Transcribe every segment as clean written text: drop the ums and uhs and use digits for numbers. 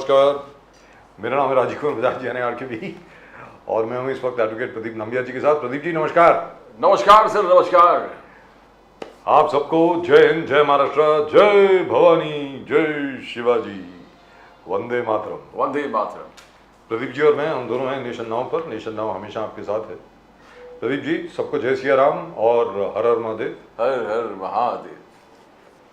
नमस्कार, मेरा नाम है राजीव कुमार बजाज जी NIRKB और मैं हूँ इस वक्त एडवोकेट प्रदीप नंबियार जी के साथ। प्रदीप जी नमस्कार। नमस्कार सर, नमस्कार। आप सबको जय हिंद, जय महाराष्ट्र, जय भवानी, जय शिवाजी, वंदे मातरम। वंदे मातरम। प्रदीप जी और मैं, हम दोनों हैं नेशन नाउ पर। नेशन नाउ हमेशा आपके साथ है। प्रदीप जी, सबको जय सिया राम और हर हर महादेव। हर हर महादेव।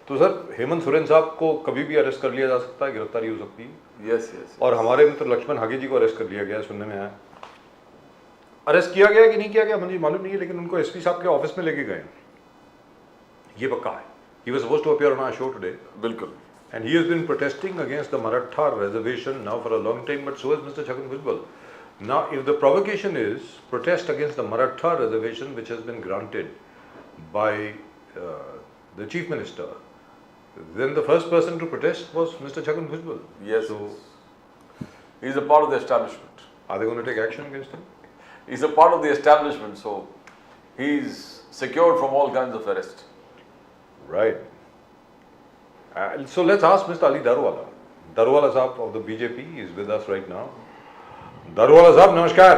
तो सर, हेमंत सोरेन साहब को कभी भी अरेस्ट कर लिया जा सकता है, गिरफ्तारी हो सकती है। Yes yes. और हमारे मित्र लक्ष्मण हागे जी को अरेस्ट कर लिया गया, सुनने में आया। अरेस्ट किया गया कि नहीं किया गया मुझे मालूम नहीं है, लेकिन उनको एसपी साहब के ऑफिस में लेके गए, ये पक्का है। He was supposed to appear on our show today. बिल्कुल। And he has been protesting against the Maratha reservation now for a long time, but so has Mr. Chhagan Bhujbal. Now, if the provocation is protest against the Maratha reservation, which has been granted by the Chief Minister, then the first person to protest was Mr. Chhagan Bhujbal. Yes. So, he is a part of the establishment. are they going to take action against him? He is a part of the establishment, so he is secured from all kinds of arrest. Right. So let's ask Mr. Ali Darwala. Darwala Sahab of the BJP is with us right now. Darwala Sahab, namaskar.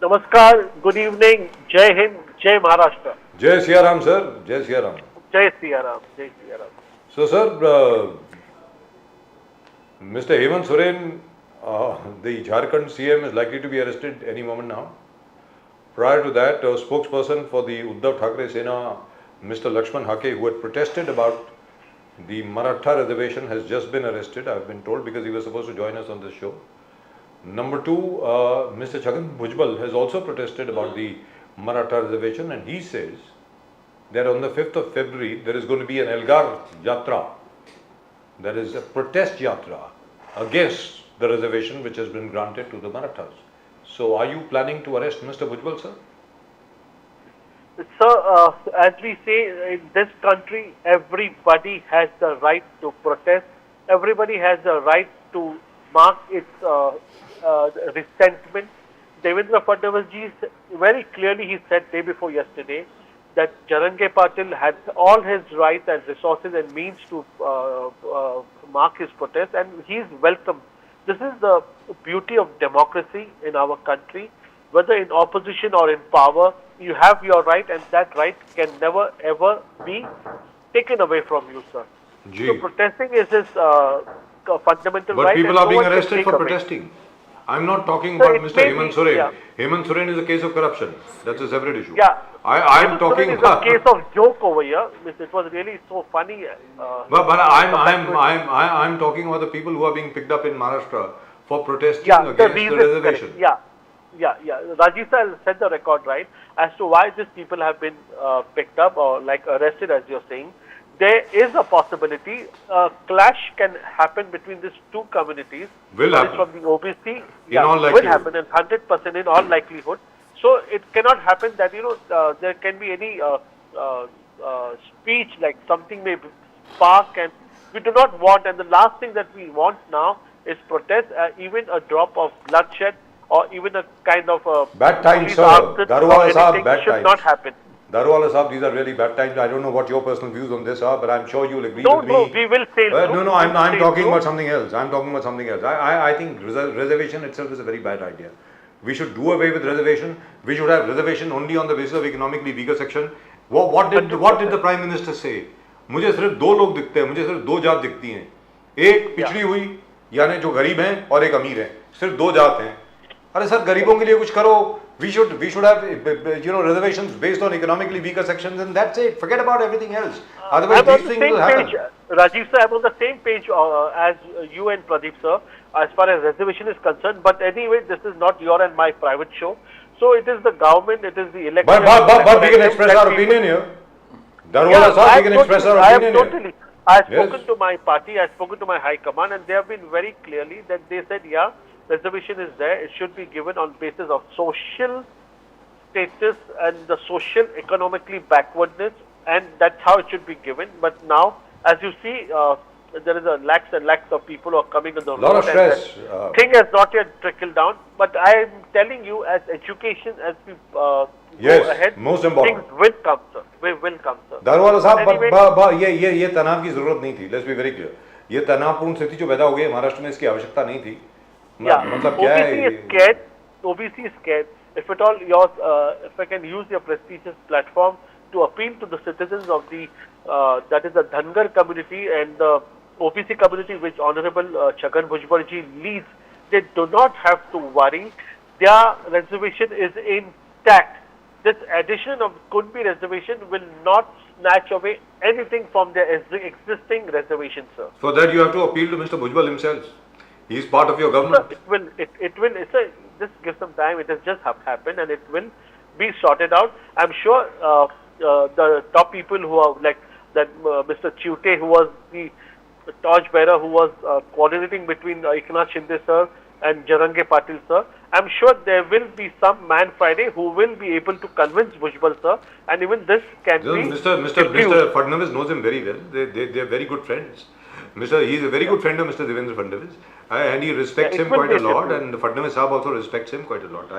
नमस्कार, good evening, जय हिंद, जय Maharashtra. Jai Siya Ram, sir. Jai Siya Ram. जय सिया राम, जय Siya Ram. So, sir, Mr. Hemant Soren, the Jharkhand CM, is likely to be arrested any moment now. Prior to that, a spokesperson for the Uddhav Thackeray Sena, Mr. Lakshman Hake, who had protested about the Maratha reservation, has just been arrested, I have been told, because he was supposed to join us on this show. Number two, Mr. Chhagan Bhujbal has also protested about the Maratha reservation, and he says that on the 5th of February there is going to be an Elgar Yatra, that is a protest yatra against the reservation which has been granted to the Marathas. So are you planning to arrest Mr. Bhujbal, sir? Sir, as we say, in this country, everybody has the right to protest. Everybody has the right to mark its resentment. Devendra Fadnavis ji very clearly he said day before yesterday that Jarange Patil had all his rights and resources and means to mark his protest, and he is welcome. This is the beauty of democracy in our country. Whether in opposition or in power, you have your right, and that right can never ever be taken away from you, sir. Gee. So protesting is his fundamental But right. people and are no being one can arrested take for away. protesting. I'm not talking Sir, about it Mr. may Hemant be- Soren. yeah. Hemant Soren is a case of corruption. That's a separate issue. Yeah. I'm talking. It's a case of joke over here. It was really so funny. But I'm talking about the people who are being picked up in Maharashtra for protesting Yeah, the against reason. the reservation. Correct. Yeah. Rajiv sir set the record right as to why these people have been picked up or like arrested, as you're saying. There is a possibility a clash can happen between these two communities. Will One is happen. from the OBC. all will likelihood. happen, and 100% in all likelihood. So it cannot happen that there can be any speech like something may spark, and we do not want. And the last thing that we want now is protest, even a drop of bloodshed or even a kind of Bad times, police sir. arson Darwala or sahab, anything bad should times. not happen. Darwala Sahab, these are really bad times. I don't know what your personal views on this are, but I'm sure you'll agree No, with no, me. we will sail through. No, We I'm will sail talking through. about something else. I think reservation itself is a very bad idea. We should do away with reservation. We should have reservation only on the basis of economically weaker section. What did the Prime Minister say? मुझे सिर्फ दो लोग दिखते हैं, मुझे सिर्फ दो जात दिखती हैं, एक पिछड़ी हुई यानी जो गरीब हैं और एक अमीर है, सिर्फ दो जात हैं। अरे सर, गरीबों के लिए कुछ करो. We should have reservations based on economically weaker sections, and that's it. Forget about everything else. Otherwise, I'm on these the things same will happen. page, Rajiv sir. I'm on the same page as you and Pradeep sir, as far as reservation is concerned. But anyway, this is not your and my private show. So it is the government, it is the election. But we can express our opinion here. Darwala Sahab, we can express our opinion here. I have Yes. spoken to my party, I have spoken to my high command, and they have been very clearly that they said, yeah, reservation is there. It should be given on basis of social status and the social economically backwardness, and that's how it should be given. But now, as you see, there is a lakhs and lakhs of people who are coming on the Lot road. of stress. And that thing has not yet trickled down. But I am telling you, as education, as we Yes, go ahead, most important. things will come, sir. We will come, sir. Daruwalla साहब, Anyway- ये तनाव की जरूरत नहीं थी. Let's be very clear. ये तनावपूर्ण स्थिति जो पैदा हो गई है महाराष्ट्र में, इसकी आवश्यकता नहीं थी। Yeah, मतलब क्या OBC है? is scared. OBC is scared. If at all, if I can use your prestigious platform to appeal to the citizens of the that is the Dhangar community and the OBC community, which Honorable Chhagan Bhujbal ji leads, they do not have to worry. Their reservation is intact. This addition of Kunbi reservation will not snatch away anything from their existing reservation, sir. For that you have to appeal to Mr. Bhujbal himself. He is part of your government. Sir, it will, just give some time. It has just happened and it will be sorted out. I'm sure the top people who are like that, Mr. Chute, who was the torch bearer, who was coordinating between Eknath Shinde sir and Jarange Patil sir, I'm sure there will be some man Friday who will be able to convince Bhujbal sir, and even this can be. Mr. Fadnavis knows him very well. They are very good friends. He is a very good friend of Mr. Devendra Fadnavis, and he respects him quite a lot, and Fadnavis Sahab also respects him quite a lot.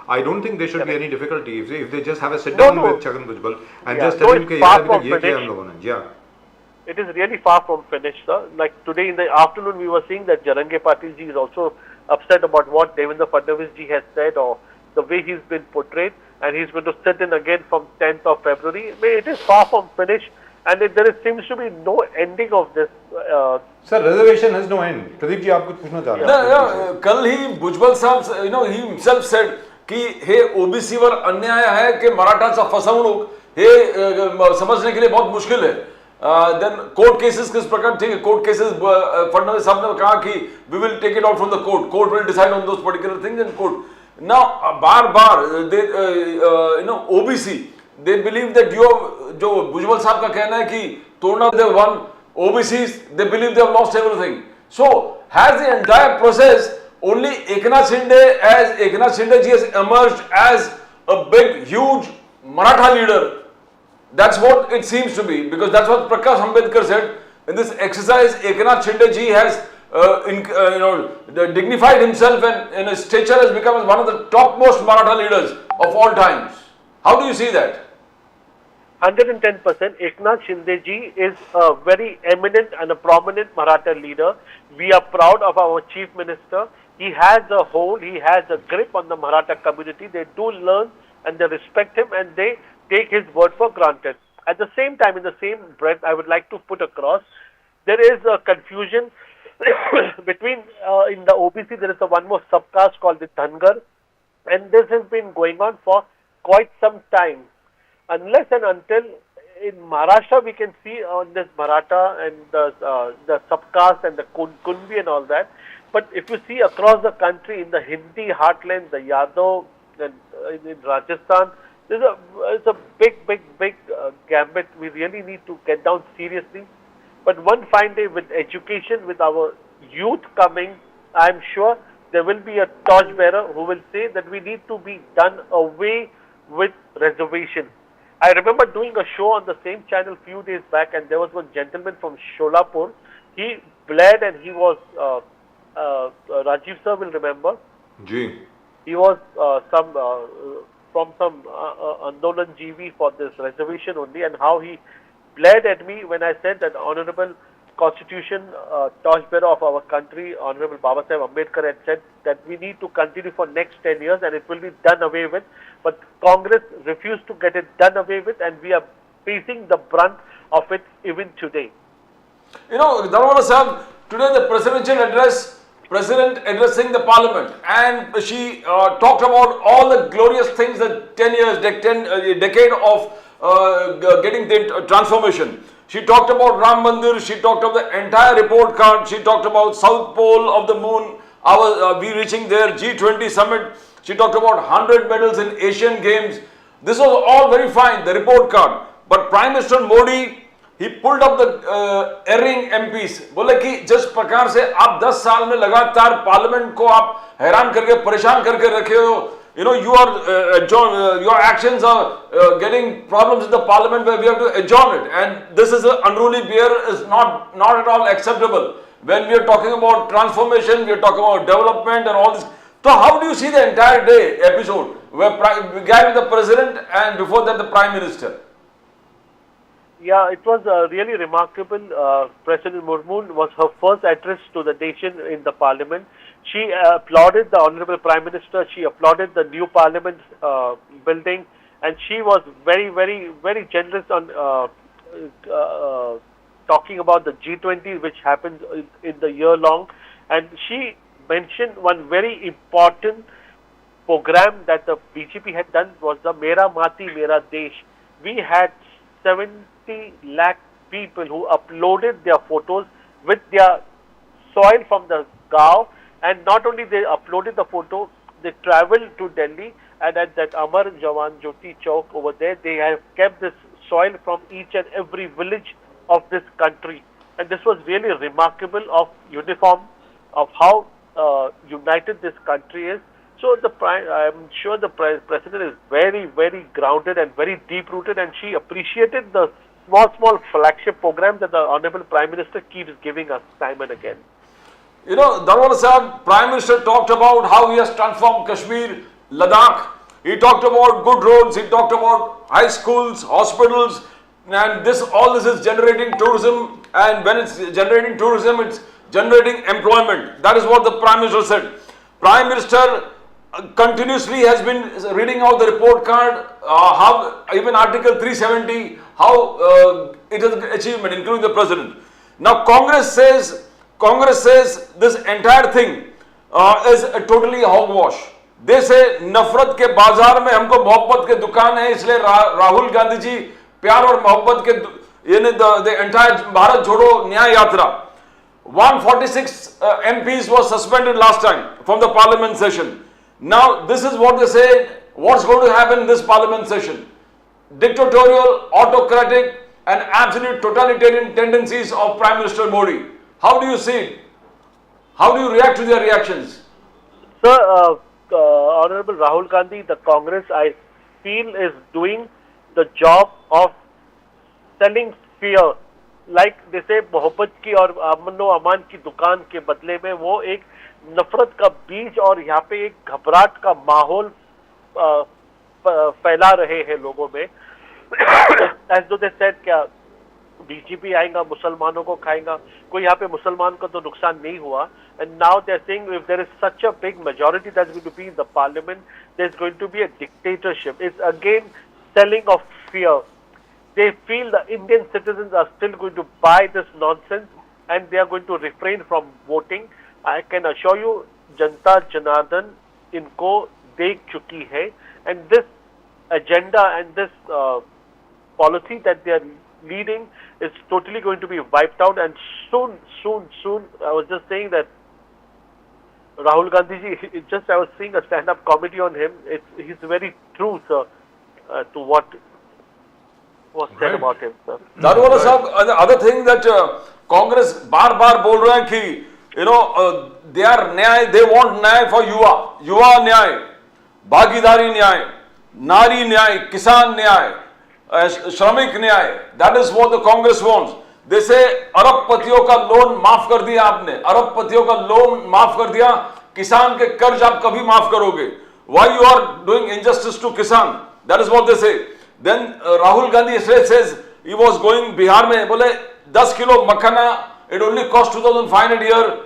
I don't think there should be any difficulty if they just have a sit down with Chhagan Bhujbal and just tell him कि यार अभी तक ये किया हम लोगों ने. Yeah. It is really far from finished, sir. Like today in the afternoon, we were seeing that Jarange Patil ji is also upset about what Devendra Fadnavis ji has said or the way he's been portrayed, and he's going to sit in again from 10th of February. I mean, it is far from finished, and seems to be no ending of this. Sir, reservation has no end. Pradeep ji, आप कुछ पूछना चाह रहे हैं? कल ही भुजबल साहब, he himself said कि हे OBC वर अन्याय है कि मराठाचा फसवणूक हे समझने के लिए बहुत मुश्किल है. देन कोर्ट केसेस किस प्रकार, ठीक है, कोर्ट केसेस फडणवीस साहब ने कहा कि we will take it out from the court will decide on those particular things in court. Now bar they OBC they believe that जो भुजबल साहब का कहना है कि तोड़ना they want OBCs, they believe they have lost everything. So, has the entire process only Eknath Shinde ji has emerged as a big, huge Maratha leader? That's what it seems to be, because that's what Prakash Ambedkar said. In this exercise, Eknath Shinde ji has dignified himself and in his stature has become one of the topmost Maratha leaders of all times. How do you see that? 110%. Eknath Shinde ji is a very eminent and a prominent Maratha leader. We are proud of our Chief Minister. He has a hold, he has a grip on the Maratha community. They do learn and they respect him and they take his word for granted. At the same time, in the same breath, I would like to put across, there is a confusion between, in the OBC, there is one more subcaste called the Dhangar, and this has been going on for quite some time. Unless and until in Maharashtra we can see on this Maratha and the subcaste and the Kunbi and all that, but if you see across the country in the Hindi heartland, the Yadav, and in Rajasthan, there's a big gambit. We really need to get down seriously. But one fine day with education, with our youth coming, I'm sure there will be a torchbearer who will say that we need to be done away with reservations. I remember doing a show on the same channel few days back, and there was one gentleman from Sholapur. He bled, and he was Rajiv sir will remember. Ji. He was from some Andolan GV for this reservation only, and how he bled at me when I said that Honorable Constitution torchbearer of our country, Honorable Babasaheb Ambedkar, had said that we need to continue for next 10 years and it will be done away with. But Congress refused to get it done away with, and we are facing the brunt of it even today. You know, Dharmana Sahib, today the presidential address, President addressing the parliament, and she talked about all the glorious things, the 10 years, decade of getting the transformation. She talked about Ram Mandir, she talked of the entire report card, she talked about South Pole of the moon, we reaching there, G20 summit, she talked about 100 medals in Asian Games. This was all very fine, the report card. But Prime Minister Modi, he pulled up the erring MPs. बोले कि जिस प्रकार से आप 10 साल में लगातार parliament को आप हैरान करके परेशान करके रखे हो, you know, your actions are getting problems in the parliament where we have to adjourn it, and this is an unruly behavior is not at all acceptable. When we are talking about transformation, we are talking about development and all this. So how do you see the entire day episode where we began with the president and before that the prime minister? Yeah, it was really remarkable. President Murmu was her first address to the nation in the parliament. She applauded the Honorable Prime Minister. She applauded the new parliament building, and she was very, very, very generous on talking about the G20, which happens in the year long. And she mentioned one very important program that the BJP had done was the Mera Mati Mera Desh. We had 70 lakh people who uploaded their photos with their soil from the Gao, and not only they uploaded the photo, they traveled to Delhi, and at that Amar Jawan Jyoti Chowk over there, they have kept this soil from each and every village of this country. And this was really remarkable of uniform, of how united this country is. So I'm sure the president is very, very grounded and very deep-rooted, and she appreciated the small flagship program that the Honorable Prime Minister keeps giving us time and again. You know, Darwala Sahib, Prime Minister talked about how he has transformed Kashmir, Ladakh. He talked about good roads, he talked about high schools, hospitals, and all this is generating tourism, and when it's generating tourism, it's generating employment. That is what the Prime Minister said. Prime Minister continuously has been reading out the report card, how even Article 370, how it is an achievement, including the President. Now Congress says this entire thing is a totally hogwash. They say नफरत के बाजार में हमको मोहब्बत के दुकान है, इसलिए राहुल गांधी जी प्यार और मोहब्बत के यानी the entire भारत जोड़ो न्याय यात्रा. 146 MPs was suspended last time from the parliament session. Now this is what they say, what's going to happen in this parliament session. Dictatorial, autocratic and absolute totalitarian tendencies of Prime Minister Modi. How do you see it? How do you react to their reactions? Sir, Honorable Rahul Gandhi, the Congress, I feel, is doing the job of selling fear. Like they say, मोहब्बत की और अमन व अमान की दुकान के बदले में वो एक नफरत का बीज और यहाँ पे एक घबराहट का माहौल फैला रहे हैं लोगों में. As though they said क्या बीजेपी आएगा मुसलमानों को खाएगा, कोई यहाँ पे मुसलमान को तो नुकसान नहीं हुआ. And now they're saying if there is such a big majority that's going to be in the parliament, there's going to be a dictatorship. It's again selling of fear. They feel the Indian citizens are still going to buy this nonsense and they are going to refrain from voting. I can assure you, Janta Janardan इनको देख चुकी है, and this agenda and this policy that they are leading is totally going to be wiped out. And soon, I was just saying that Rahul Gandhi ji, I was seeing a stand-up comedy on him. He's very true, sir, to what was said about him, sir. Darwala Sahib, the other thing that Congress बार बोल रहे हैं कि they are न्याय, they want न्याय for युवा न्याय, भागीदारी न्याय, नारी न्याय, किसान न्याय, श्रमिक न्याय. That is what the Congress wants. They say अरबपतियों का लोन माफ कर दिया आपने, अरबपतियों का लोन माफ कर दिया, किसान के कर्ज आप कभी माफ करोगे. Why you are doing injustice to किसान? That is what they say. Then Rahul Gandhi yesterday says he was going Bihar में, बोले 10 kilo makhana, it only cost 2,500 a year,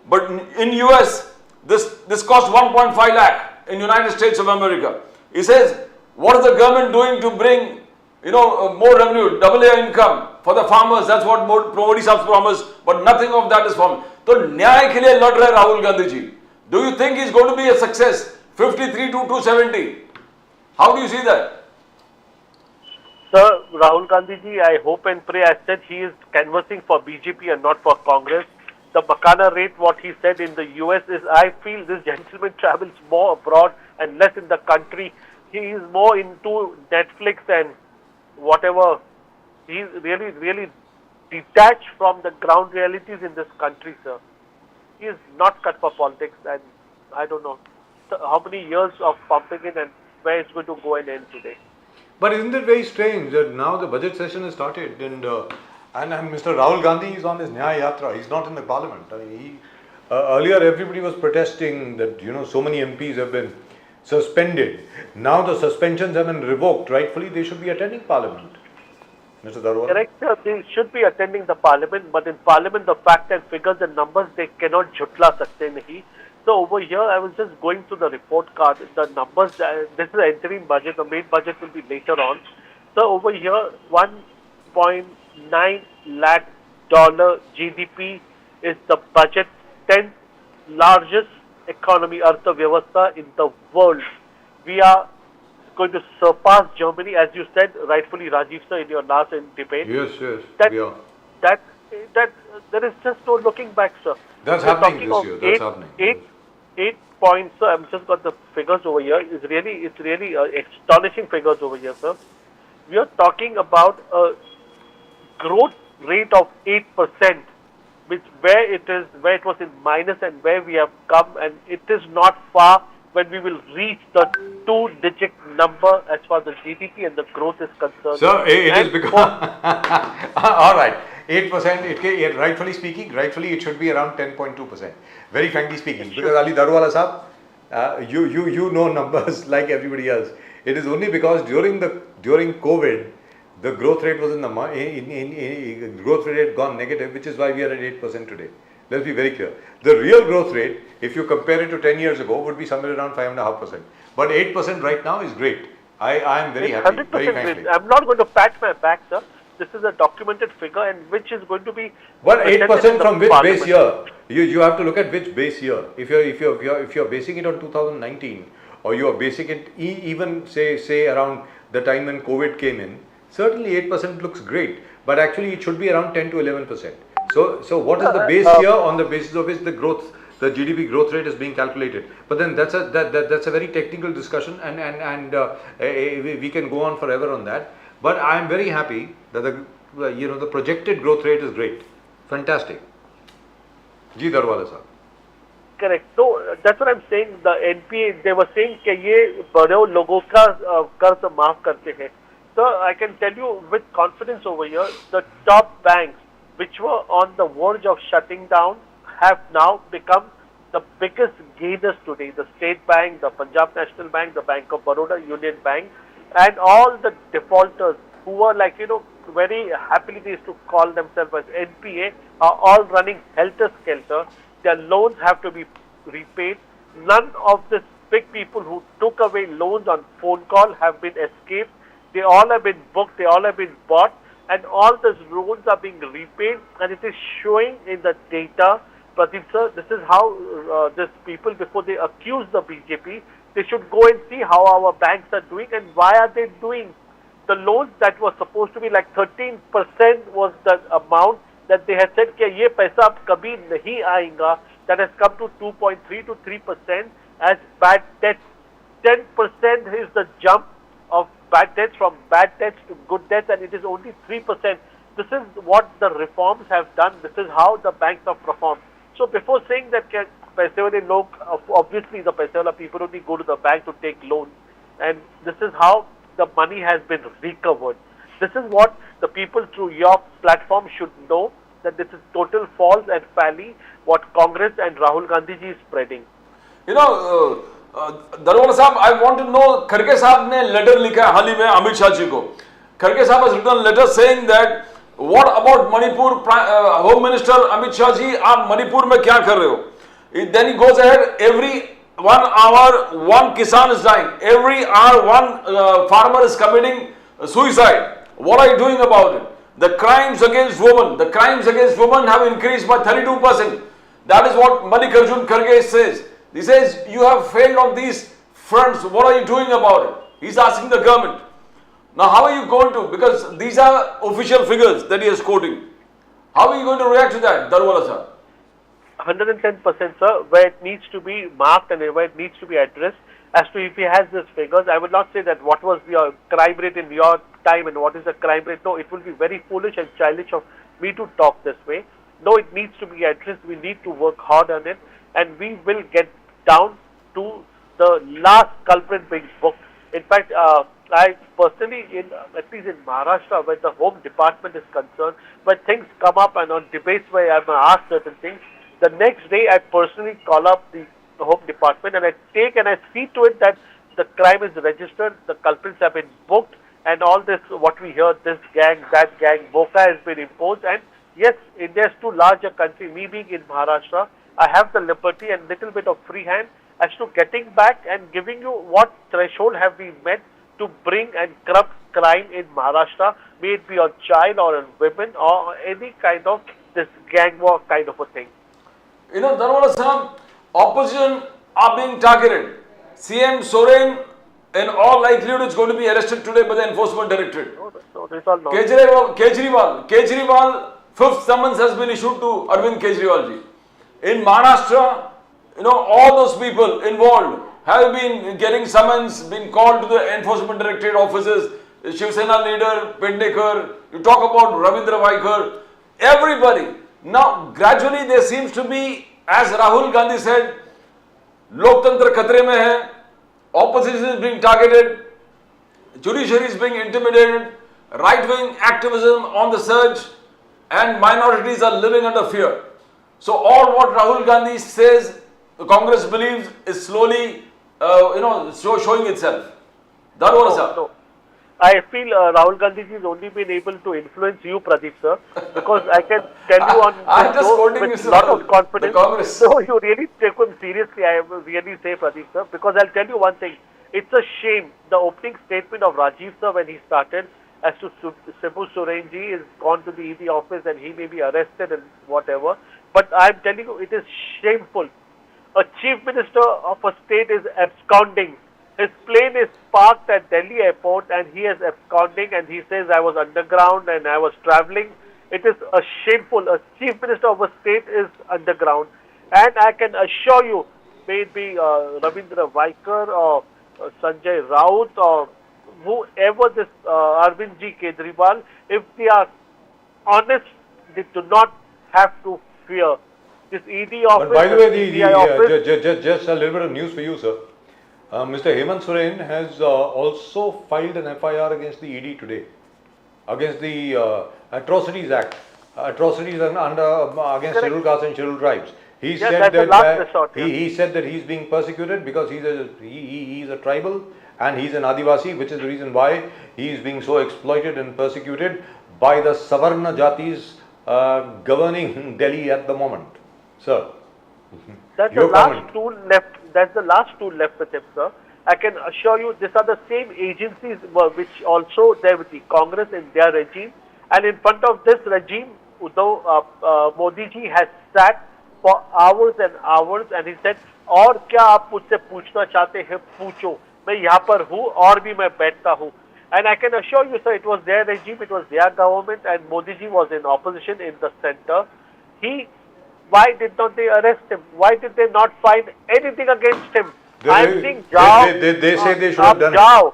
but in US this cost 1.5 lakh in United States of America. He says, what is the government doing to bring more revenue, double your income for the farmers? That's what Modi Saab's promised, but nothing of that is formed. तो न्याय के लिए लड़ रहे Rahul Gandhi ji. Do you think he's going to be a success? 53 to 270. How do you see that? Sir, Rahul Gandhi ji, I hope and pray. I said he is canvassing for BJP and not for Congress. The Makana rate, what he said in the US is, I feel this gentleman travels more abroad and less in the country. He is more into Netflix and whatever. He is really detached from the ground realities in this country, sir. He is not cut for politics, and I don't know how many years of pumping in and where it's going to go and end today. But isn't it very strange that now the budget session has started and Mr. Rahul Gandhi is on his Nyaya Yatra. He's not in the parliament. I mean, earlier everybody was protesting that so many MPs have been suspended. Now the suspensions have been revoked. Rightfully, they should be attending parliament. Mr. Darwala? Correct, sir. They should be attending the parliament, but in parliament, the fact and figures and numbers, they cannot jhutla sakte nahi. So over here, I was just going through the report card, the numbers, this is the interim budget, the main budget will be later on. So over here, $1.9 lakh GDP is the budget, 10th largest economy, Artha Vyavastha in the world. We are going to surpass Germany, as you said, rightfully, Rajiv sir, in your last debate. Yes, That, we are. that there is just no looking back, sir. That's We're happening talking this of year. That's happening. 8 points, sir. I've just got the figures over here. It's really astonishing figures over here, sir. We are talking about a growth rate of 8%, where it was in minus and where we have come, and it is not far when we will reach the 2-digit number as far as the GDP and the growth is concerned. Sir, it And is because... All right. 8%, rightfully speaking, it should be around 10.2%. Very frankly speaking. Because Ali Darwala Sahab, you know numbers like everybody else. It is only because during COVID, the growth rate was growth rate had gone negative, which is why we are at 8% today. Let's be very clear. The real growth rate, if you compare it to 10 years ago, would be somewhere around 5.5%. But 8% right now is great. I am very happy, 100% very frankly. I'm not going to pat my back, sir. This is a documented figure, and which is going to be. But 8% from which parliament. base year? You have to look at which base year. If you're basing it on 2019, or you are basing it even say around the time when COVID came in, certainly 8% looks great. But actually, it should be around 10 to 11%. So what is the base year on the basis of which the GDP growth rate is being calculated? But then that's a very technical discussion, and we can go on forever on that. But I am very happy that the projected growth rate is great, fantastic. Ji Darwala sir. Correct. So that's what I'm saying. The NPA, they were saying कि ये बड़े लोगों का कर्ज माफ करते हैं. So I can tell you with confidence over here, the top banks which were on the verge of shutting down have now become the biggest gainers today. The State Bank, the Punjab National Bank, the Bank of Baroda, Union Bank, and all the defaulters who were very happily they used to call themselves as NPA are all running helter-skelter. Their loans have to be repaid. None of these big people who took away loans on phone call have been escaped. They all have been booked, they all have been bought, and all these loans are being repaid, and it is showing in the data. Pradeep sir, this is how these people, before they accuse the BJP, they should go and see how our banks are doing and why are they doing. The loans that were supposed to be like 13% was the amount that they had said कि ये पैसा अब कभी नहीं आएगा, that has come to 2.3 to 3% as bad debts. 10% is the jump of bad debts, from bad debts to good debts, and it is only 3%. This is what the reforms have done. This is how the banks have performed. So before saying that पैसे वाले लोग, obviously the पैसे वाला people only go to the bank to take loans, and this is how the money has been recovered. This is what the people through your platform should know, that this is total false and folly what Congress and Rahul Gandhi ji is spreading. You know, Darwala Sahab, I want to know, Kharge Sahab ne letter likha hai हाल ही में Amit Shah ji को. Kharge Sahab has written a letter saying that what about Manipur, Home Minister Amit Shah ji, आप Manipur में क्या कर रहे हो? Then he goes ahead, every 1 hour, one Kisan is dying. Every hour, one farmer is committing suicide. What are you doing about it? The crimes against women have increased by 32%. That is what Mallikarjun Kharge says. He says, you have failed on these fronts. What are you doing about it? He's asking the government. Now, how are you going to? Because these are official figures that he is quoting. How are you going to react to that, Darwala sir? 110%, sir, where it needs to be marked and where it needs to be addressed. As to if he has these figures, I will not say that what was your crime rate in your time and what is the crime rate. No, it will be very foolish and childish of me to talk this way. No, it needs to be addressed. We need to work hard on it, and we will get down to the last culprit being booked. In fact, I personally, at least in Maharashtra, where the Home Department is concerned, when things come up and on debates where I'm asked certain things, the next day I personally call up the Home Department and I take and I see to it that the crime is registered, the culprits have been booked, and all this, what we hear, this gang, that gang, Boka has been imposed. And yes, India is too large a country. Me being in Maharashtra, I have the liberty and little bit of free hand as to getting back and giving you what threshold have we met to bring and curb crime in Maharashtra, may it be on child or on women or any kind of this gang war kind of a thing. You know, Darwala Sahab, opposition are being targeted. CM Soren, in all likelihood, is going to be arrested today by the Enforcement Directorate. No, this all nonsense. Kejriwal, fifth summons has been issued to Arvind Kejriwal ji. In Maharashtra, you know, all those people involved have been getting summons, been called to the Enforcement Directorate offices. Shiv Sena leader, Pendekar, you talk about Ravindra Vaikar, everybody. Now, gradually there seems to be, as Rahul Gandhi said, Loktantra khatre mein hai, opposition is being targeted, judiciary is being intimidated, right-wing activism on the surge, and minorities are living under fear. So all what Rahul Gandhi says, the Congress believes, is slowly, showing itself. That was No. I feel Rahul Gandhi has only been able to influence you, Pradeep sir, because I can tell you on I'm this just show quoting with you, a lot of the confidence. Congress. So you really take him seriously, I will really say, Pradeep sir, because I'll tell you one thing. It's a shame, the opening statement of Rajiv sir when he started as to Sibu Sorenji is gone to the ED office and he may be arrested and whatever. But I'm telling you, it is shameful. A chief minister of a state is absconding. His plane is parked at Delhi airport and he is absconding and he says I was underground and I was traveling. It is a shameful. A chief minister of a state is underground. And I can assure you, may it be Ravindra Vaikar or Sanjay Raut or whoever this Arvind G. Kejriwal, if they are honest, they do not have to fear. This ED office, But by the way, CBI office, just a little bit of news for you, sir. Mr. Hemant Soren has also filed an FIR against the ED today, against the Atrocities Act, atrocities against scheduled castes and scheduled tribes. He said he said that he's being persecuted because he's a tribal and he's an Adivasi, which is the reason why he is being so exploited and persecuted by the Savarna Jatis governing Delhi at the moment. Sir, that's your the last comment. tool left. That's the last tool left with him, sir. I can assure you, these are the same agencies which also there with the Congress in their regime, and in front of this regime, Uddhav Modi ji has sat for hours and hours, and he said, "और क्या आप मुझसे पूछना चाहते हैं पूछो, मैं यहाँ पर हूँ और भी मैं बैठता हूँ." And I can assure you, sir, it was their regime, it was their government, and Modi ji was in opposition in the center. Why did not they arrest him? Why did they not find anything against him? I'm saying, they say they should have done it.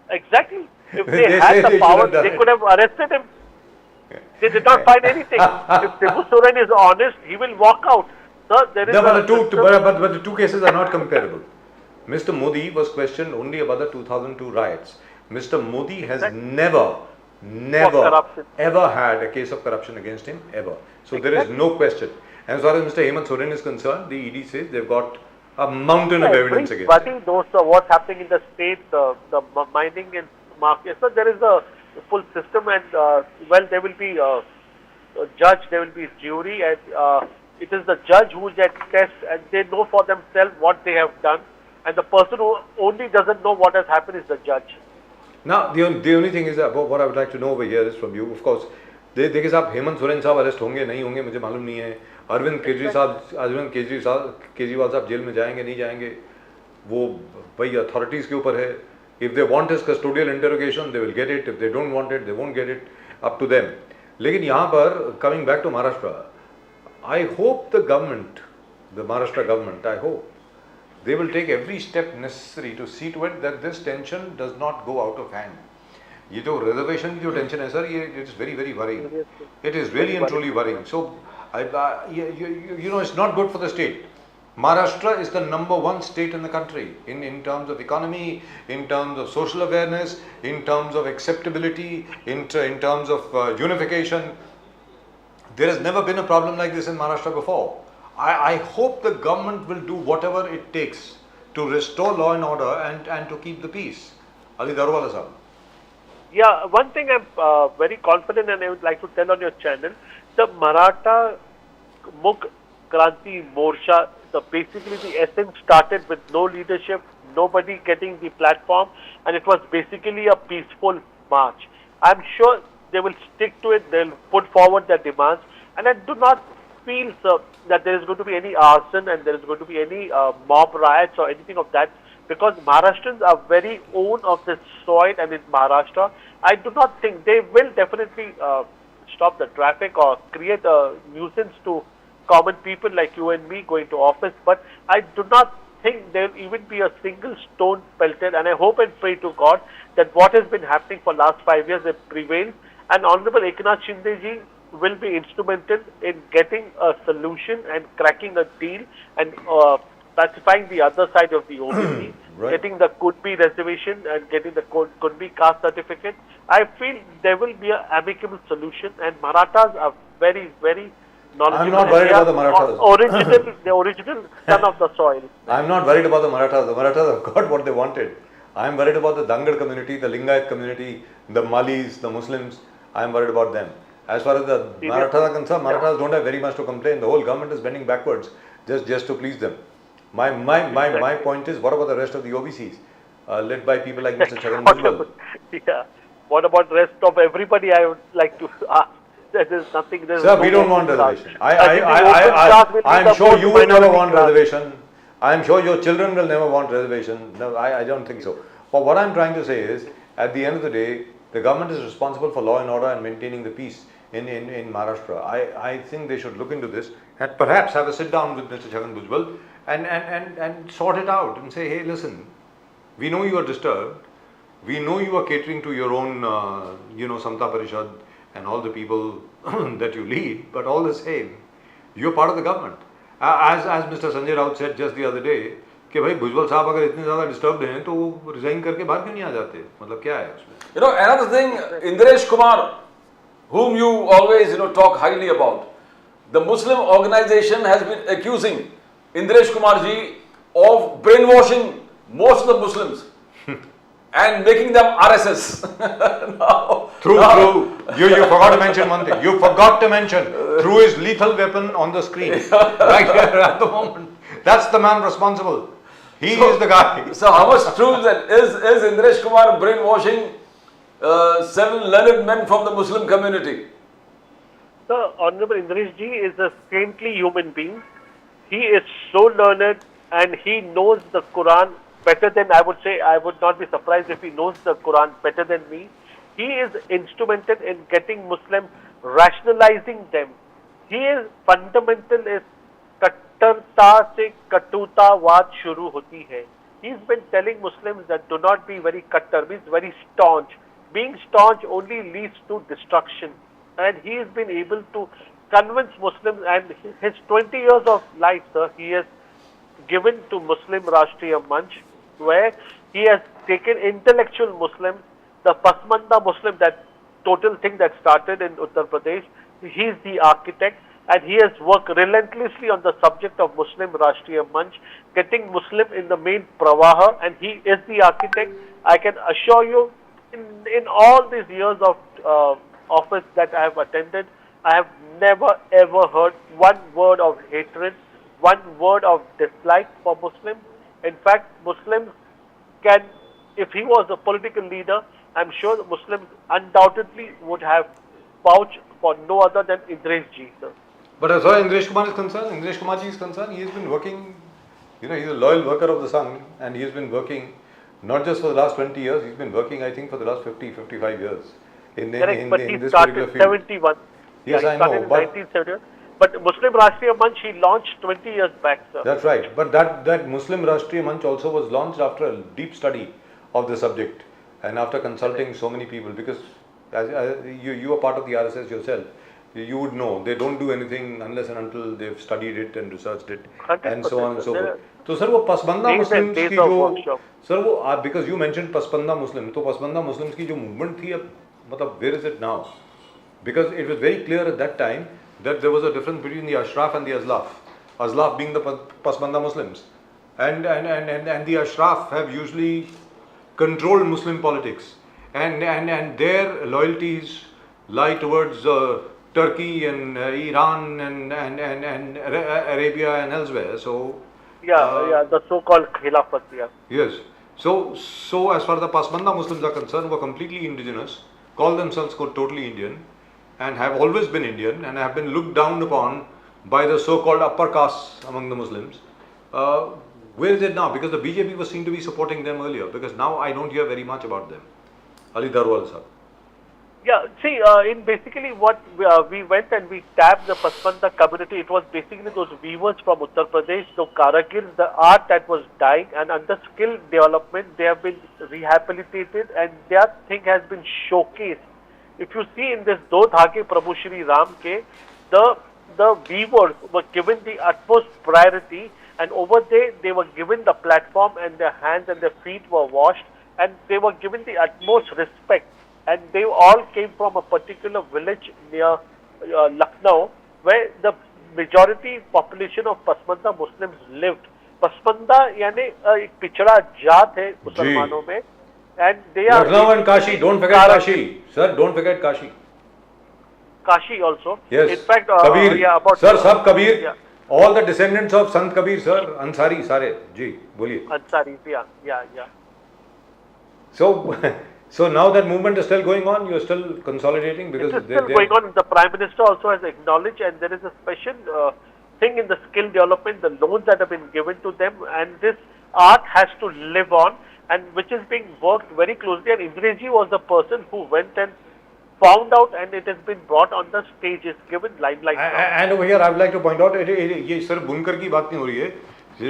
Exactly. If they had the power, they could have arrested him. They did not find anything. If Sibu Soren is honest, he will walk out. Sir, there is but the two cases are not comparable. Mr. Modi was questioned only about the 2002 riots. Mr. Modi has never ever had a case of corruption against him, ever. So there is no question. And as far as Mr. Hemant Soren is concerned, the ED says they've got a mountain of evidence against him. Everybody knows what's happening in the state, the mining and market. So there is a full system, and there will be a judge, there will be jury, and it is the judge who gets test, and they know for themselves what they have done, and the person who only doesn't know what has happened is the judge. Now, the only thing is that what I would like to know over here is from you, of course, देखिए साहब, हेमंत सोरेन साहब arrest होंगे नहीं होंगे मुझे मालूम नहीं है. अरविंद केजरीवाल साहब जेल में जाएंगे नहीं जाएंगे वो भाई अथॉरिटीज़ के ऊपर है. If they want his custodial interrogation, they will get it. If they don't want it, they won't get it. Up to them. लेकिन यहाँ पर coming back to Maharashtra, I hope the government, the Maharashtra government, I hope they will take every step necessary to see to it that this tension does not go out of hand. ये जो reservation की जो tension है sir, ये it is very very worrying. It is really and truly worrying. So, you know, it's not good for the state. Maharashtra is the #1 state in the country in terms of economy, in terms of social awareness, in terms of acceptability, in terms of unification. There has never been a problem like this in Maharashtra before. I hope the government will do whatever it takes to restore law and order and to keep the peace. Ali Darwala sahab. Yeah, one thing I'm very confident and I would like to tell on your channel, the Maratha Mukh Kranti Morsha, basically the essence started with no leadership, nobody getting the platform, and it was basically a peaceful march. I'm sure they will stick to it, they'll put forward their demands, and I do not feel, sir, that there is going to be any arson and there is going to be any mob riots or anything of that, because Maharashtrians are very own of this soil and in Maharashtra. I do not think they will definitely stop the traffic or create a nuisance to common people like you and me going to office, but I do not think there will even be a single stone pelted, and I hope and pray to God that what has been happening for last 5 years it prevails, and Honorable Eknath Shinde ji will be instrumental in getting a solution and cracking a deal and pacifying the other side of the OBC, Right. getting the Kudbi reservation and getting the Kudbi caste certificate. I feel there will be an amicable solution, and Marathas are very, very knowledgeable. I'm not and worried they about the are Marathas. the original son of the soil. I'm not worried about the Marathas. The Marathas have got what they wanted. I'm worried about the Dangal community, the Lingayat community, the Malis, the Muslims. I'm worried about them. As far as the Marathas are concerned, Marathas don't have very much to complain. The whole government is bending backwards just to please them. My point is, what about the rest of the OBCs, led by people like Mr. Chhagan Bhujbal? Yeah. What about the rest of everybody? I would like to ask. There is nothing. Sir, we don't want reservation. I'm sure you will never want reservation. I'm sure your children will never want reservation. No, I don't think so. But what I'm trying to say is, at the end of the day, the government is responsible for law and order and maintaining the peace in Maharashtra. I think they should look into this and perhaps have a sit down with Mr. Chhagan Bhujbal and sort it out and say, hey, listen, we know you are disturbed. We know you are catering to your own, Samta Parishad and all the people that you lead, but all the same, you are part of the government. As Mr. Sanjay Raut said just the other day, कि भाई भुजबल साहब अगर इतने ज़्यादा disturbed हैं तो वो resign करके बाहर क्यों नहीं आ जाते? मतलब क्या है उसमें? You know, another thing, Indiresh Kumar, whom you always talk highly about, the Muslim organization has been accusing Indiresh Kumar ji of brainwashing most of the Muslims and making them RSS. True. You forgot to mention one thing. You forgot to mention through his lethal weapon on the screen right here at the moment. That's the man responsible. He is the guy. So how much true that is Indiresh Kumar brainwashing 7 learned men from the Muslim community? The Honorable Indiresh ji is a saintly human being. He is so learned and he knows the Quran better than, I would say. I would not be surprised if he knows the Quran better than me. He is instrumental in getting Muslims, rationalizing them. He is fundamental is कट्टरता से कटुतावाद शुरू होती है. He's been telling Muslims that do not be very kattar, means very staunch. Being staunch only leads to destruction. And he has been able to convince Muslims, and his 20 years of life, sir, he has given to Muslim Rashtriya Manch, where he has taken intellectual Muslims, the Pasmanda Muslim, that total thing that started in Uttar Pradesh. He is the architect, and he has worked relentlessly on the subject of Muslim Rashtriya Manch, getting Muslim in the main Pravaha, and he is the architect. I can assure you, in all these years of office that I have attended, I have never ever heard one word of hatred, one word of dislike for Muslims. In fact, Muslims can, if he was a political leader, I'm sure the Muslims undoubtedly would have vouched for no other than Indiresh ji, sir. But as far as Indiresh Kumar is concerned, Indiresh Kumar ji is concerned, he has been working, he's a loyal worker of the Sangh, and he has been working not just for the last 20 years, he's been working, I think, for the last 55 years in this particular field. 71. Yes, yeah, I know. In 1971. But Muslim Rashtriya Manch, he launched 20 years back, sir. That's right. But that Muslim Rashtriya Manch also was launched after a deep study of the subject and after consulting so many people, because as you are part of the RSS yourself, you would know they don't do anything unless and until they've studied it and researched it and so on and so forth. So sir, वो पसबंदा Muslims की जो sir वो because you mentioned पसबंदा Muslim, तो पसबंदा Muslims की जो movement थी अब मतलब where is it now? Because it was very clear at that time that there was a difference between the Ashraf and the Azlaf. Azlaf being the Pasmanda Muslims, and the Ashraf have usually controlled Muslim politics, and their loyalties lie towards Turkey and Iran and Arabia and elsewhere. So the so-called Khilafat, yeah. yes. So as far as the Pasmanda Muslims are concerned, were completely indigenous, call themselves totally Indian, and have always been Indian, and have been looked down upon by the so-called upper castes among the Muslims. Where is it now? Because the BJP was seen to be supporting them earlier. Because now I don't hear very much about them. Ali Darwal sir. Yeah, see, in basically what we went and we tapped the Pasmanda community, it was basically those weavers from Uttar Pradesh, the Karagirs, the art that was dying, and under skill development, they have been rehabilitated and their thing has been showcased. If you see in this Do Dhage Prabhu Shri Ram Ke, the weavers were given the utmost priority, and over there they were given the platform and their hands and their feet were washed, and they were given the utmost respect. And they all came from a particular village near Lucknow, where the majority population of Pasmanda Muslims lived. Pasmanda यानी एक पिछड़ा जात है मुसलमानों में, and they are Lucknow and Kashi. Don't forget Kashi, sir. Don't forget Kashi. Kashi also. Yes. In fact, Kabir. yeah, about Sir, Sab Kabir. Yeah. All the descendants of Sant Kabir, sir. Ansari, sare. Ji, boliye. Ansari, yeah. So now that movement is still going on, you are still consolidating because it is still going on. The Prime Minister also has acknowledged, and there is a special thing in the skill development, the loans that have been given to them, and this art has to live on, and which is being worked very closely. And Indreji was the person who went and found out, and it has been brought on the stage, is given limelight. And over here, I would like to point out, ये सिर्फ बुनकर की बात नहीं हो रही है.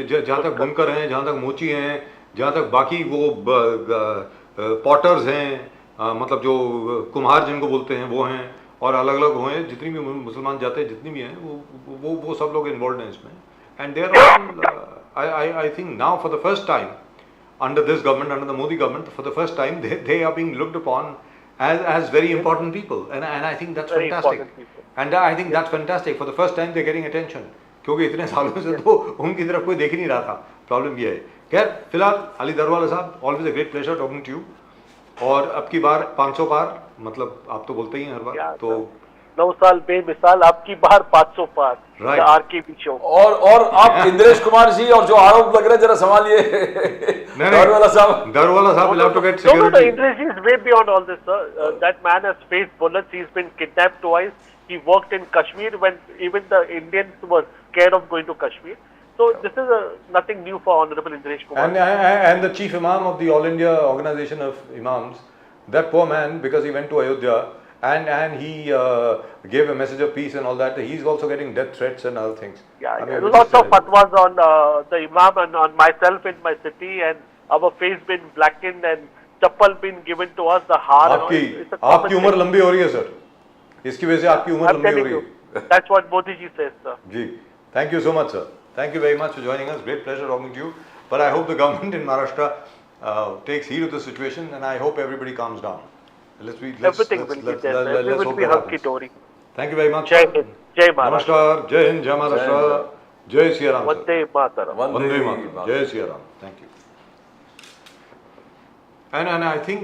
जहाँ तक बुनकर हैं, जहाँ तक मोची हैं, जहाँ तक बाकी वो पॉटर्स हैं, मतलब जो कुम्हार जिनको बोलते हैं वो हैं, और अलग अलग हुए हैं, जितनी भी मुसलमान जाते हैं, जितनी भी हैं, वो सब लोग इन्वॉल्व हैं इसमें. And there I think now for the first time under this government, under the Modi government, for the first time they are being looked upon as very important people, and I think that's very fantastic. And I think that's fantastic. For the first time they're getting attention, क्योंकि इतने सालों से तो उनकी तरफ कोई देख ही नहीं रहा था. प्रॉब्लम ये है. खैर, फिलहाल Ali Darwala sahab, always a great pleasure talking to you. और अब की बार 500 पार, मतलब आप तो बोलते ही हैं हर बार, तो 9 साल बेमिसाल, आपकी बार 500 पार. Right. आर के पीछे और आप इंद्रेश कुमार जी, और जो आरोप लग रहे हैं जरा संभालिए. दरवाला साहब will have to get No, security. Indresh is way beyond all this, sir. That man has faced bullets. He's been kidnapped twice. He worked in Kashmir when even the Indians were scared of going to Kashmir. So this is nothing new for Honorable Indresh Kumar. And the chief imam of the All India Organization of Imams, that poor man, because he went to Ayodhya and he gave a message of peace and all that, he's also getting death threats and other things. Yeah, lots of fatwas on the imam and on myself in my city, and our face been blackened and chappal been given to us, the har. आपकी उम्र लंबी हो रही है sir, इसकी वजह से आपकी उम्र लंबी हो रही है. That's what Modi ji says, sir. Ji, thank you so much, sir. Thank you very much for joining us. Great pleasure talking to you. But I hope the government in Maharashtra takes heed of the situation, and I hope everybody calms down. Everything will be there. It will be hunky-dory. Thank you very much. Jai Hind, Jai Maharashtra. Namaskar, Jai Hind, Jai Maharashtra, Jai Siya Ram. Vande Mataram. Vande Mataram. Jai Siya Ram. Thank you. And I think